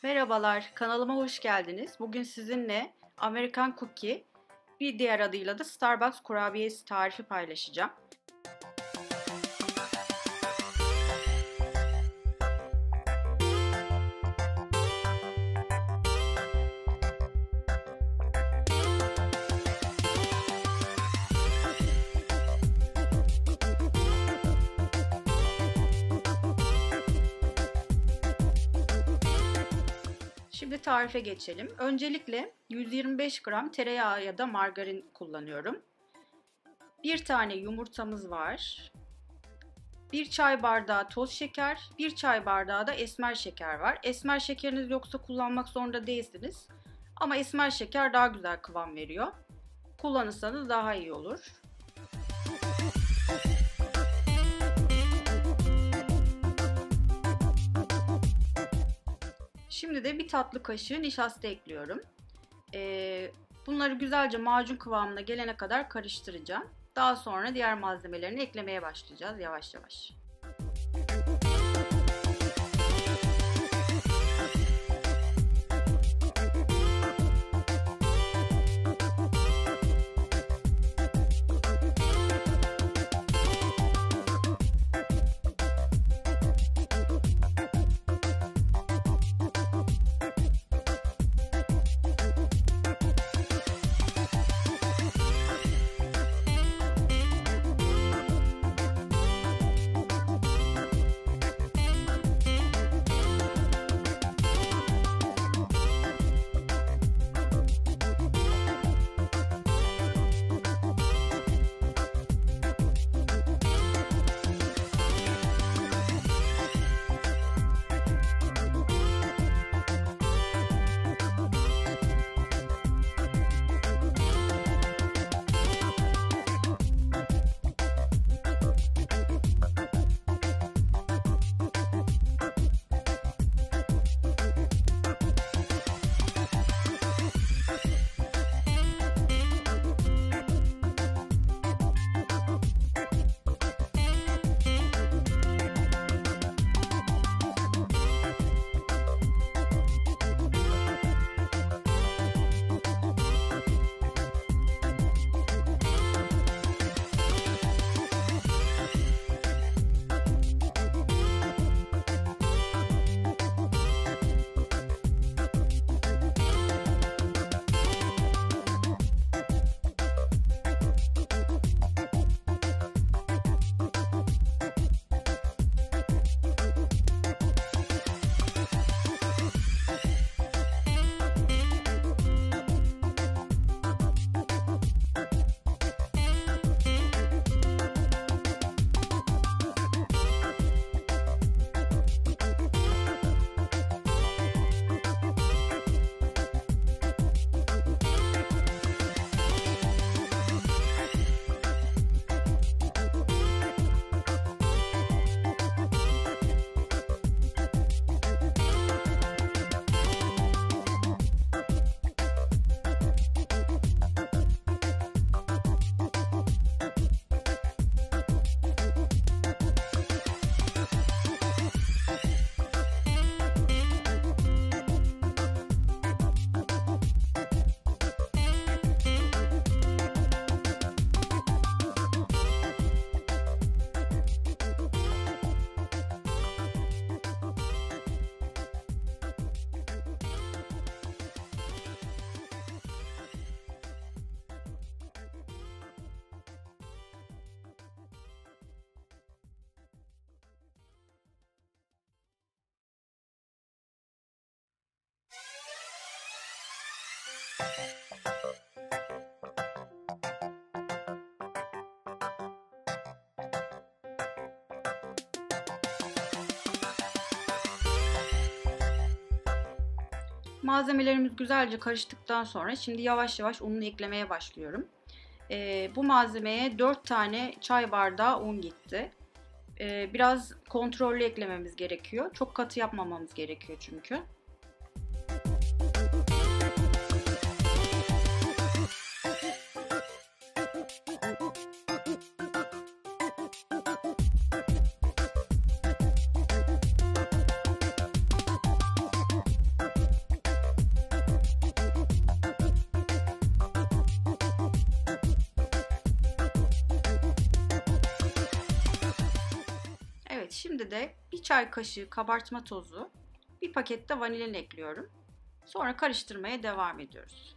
Merhabalar, kanalıma hoş geldiniz. Bugün sizinle Amerikan Cooki, bir diğer adıyla da Starbucks kurabiyesi tarifi paylaşacağım. Şimdi tarife geçelim. Öncelikle 125 gram tereyağı ya da margarin kullanıyorum. Bir tane yumurtamız var. 1 çay bardağı toz şeker, 1 çay bardağı da esmer şeker var. Esmer şekeriniz yoksa kullanmak zorunda değilsiniz. Ama esmer şeker daha güzel kıvam veriyor. Kullanırsanız daha iyi olur. Şimdi de bir tatlı kaşığı nişasta ekliyorum. Bunları güzelce macun kıvamına gelene kadar karıştıracağım. Daha sonra diğer malzemelerini eklemeye başlayacağız yavaş yavaş. Malzemelerimiz güzelce karıştıktan sonra şimdi yavaş yavaş ununu eklemeye başlıyorum. Bu malzemeye 4 tane çay bardağı un gitti. Biraz kontrollü eklememiz gerekiyor. Çok katı yapmamamız gerekiyor çünkü. şimdi de bir çay kaşığı kabartma tozu, bir paket de vanilin ekliyorum. Sonra karıştırmaya devam ediyoruz.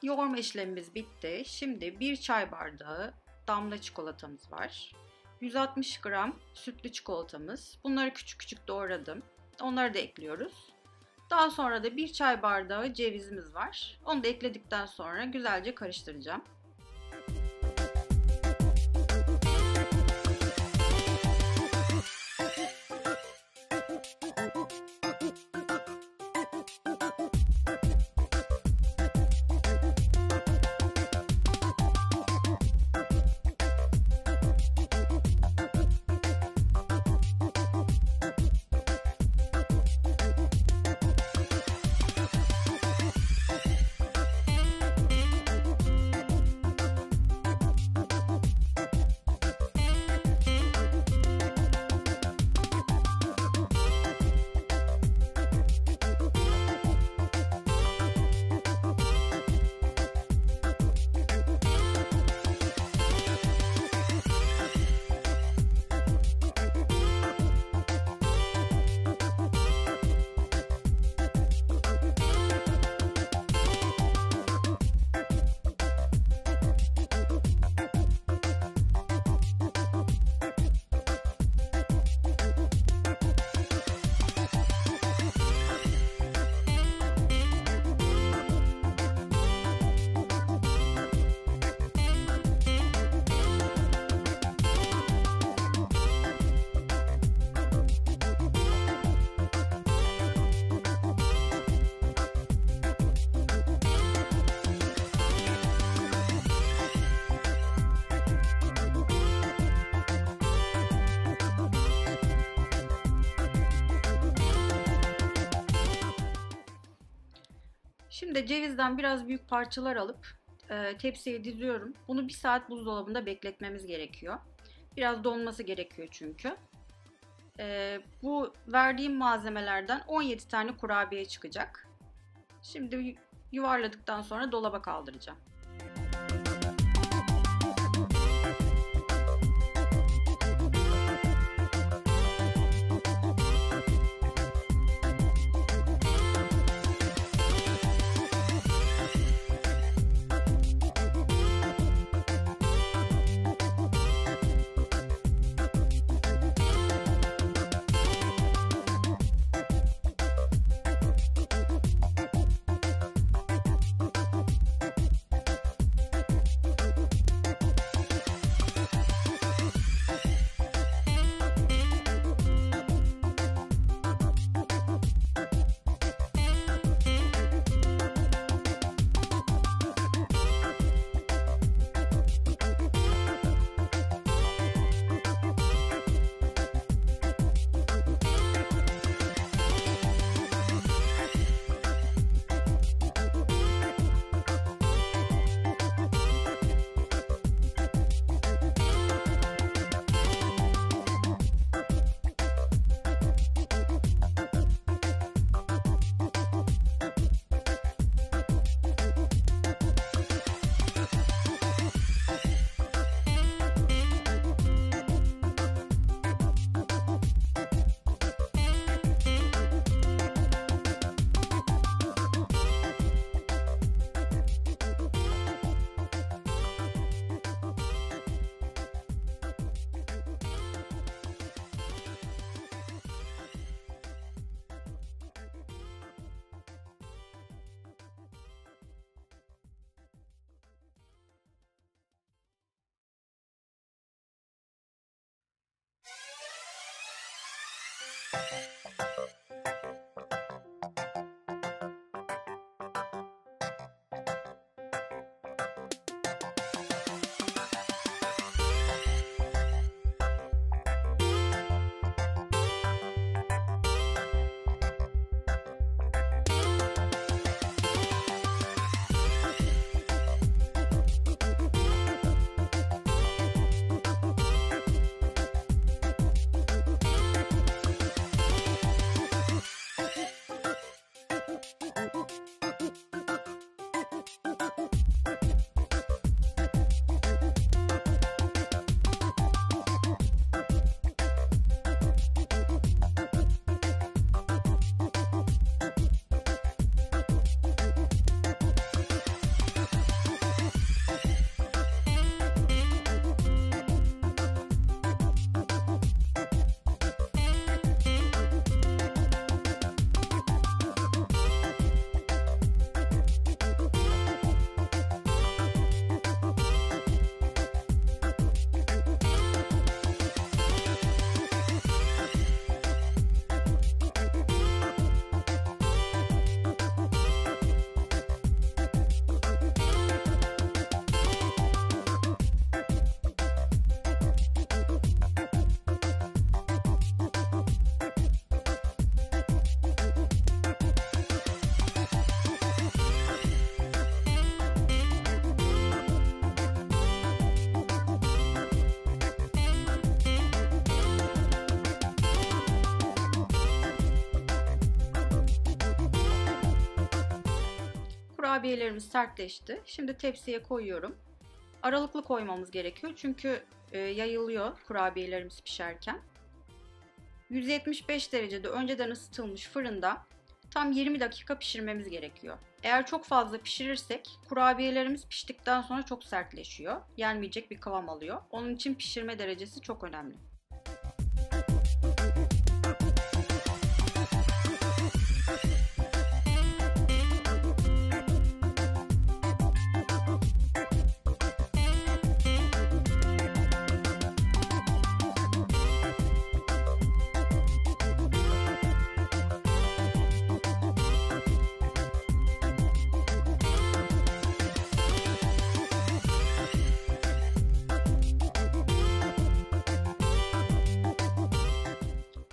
Yoğurma işlemimiz bitti. Şimdi bir çay bardağı damla çikolatamız var. 160 gram sütlü çikolatamız. Bunları küçük küçük doğradım. Onları da ekliyoruz. Daha sonra da bir çay bardağı cevizimiz var. Onu da ekledikten sonra güzelce karıştıracağım. Şimdi cevizden biraz büyük parçalar alıp tepsiye diziyorum. Bunu 1 saat buzdolabında bekletmemiz gerekiyor. Biraz donması gerekiyor çünkü. Bu verdiğim malzemelerden 17 tane kurabiye çıkacak. Şimdi yuvarladıktan sonra dolaba kaldıracağım. Kurabiyelerimiz sertleşti. Şimdi tepsiye koyuyorum. Aralıklı koymamız gerekiyor çünkü yayılıyor kurabiyelerimiz pişerken. 175 derecede önceden ısıtılmış fırında tam 20 dakika pişirmemiz gerekiyor. Eğer çok fazla pişirirsek kurabiyelerimiz piştikten sonra çok sertleşiyor. Yenmeyecek bir kıvam alıyor. Onun için pişirme derecesi çok önemli.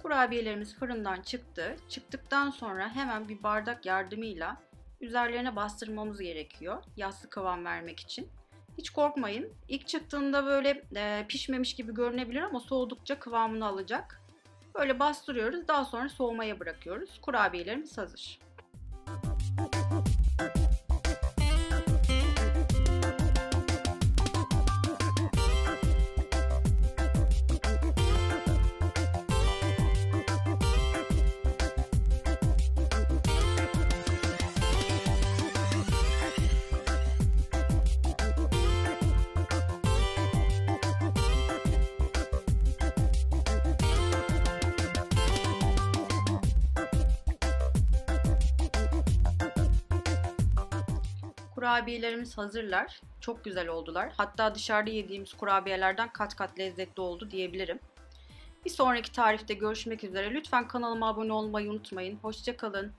Kurabiyelerimiz fırından çıktı. Çıktıktan sonra hemen bir bardak yardımıyla üzerlerine bastırmamız gerekiyor yassı kıvam vermek için. Hiç korkmayın. İlk çıktığında böyle pişmemiş gibi görünebilir ama soğudukça kıvamını alacak. Böyle bastırıyoruz. Daha sonra soğumaya bırakıyoruz. Kurabiyelerimiz hazır. Kurabiyelerimiz hazırlar. Çok güzel oldular. Hatta dışarıda yediğimiz kurabiyelerden kat kat lezzetli oldu diyebilirim. Bir sonraki tarifte görüşmek üzere. Lütfen kanalıma abone olmayı unutmayın. Hoşça kalın.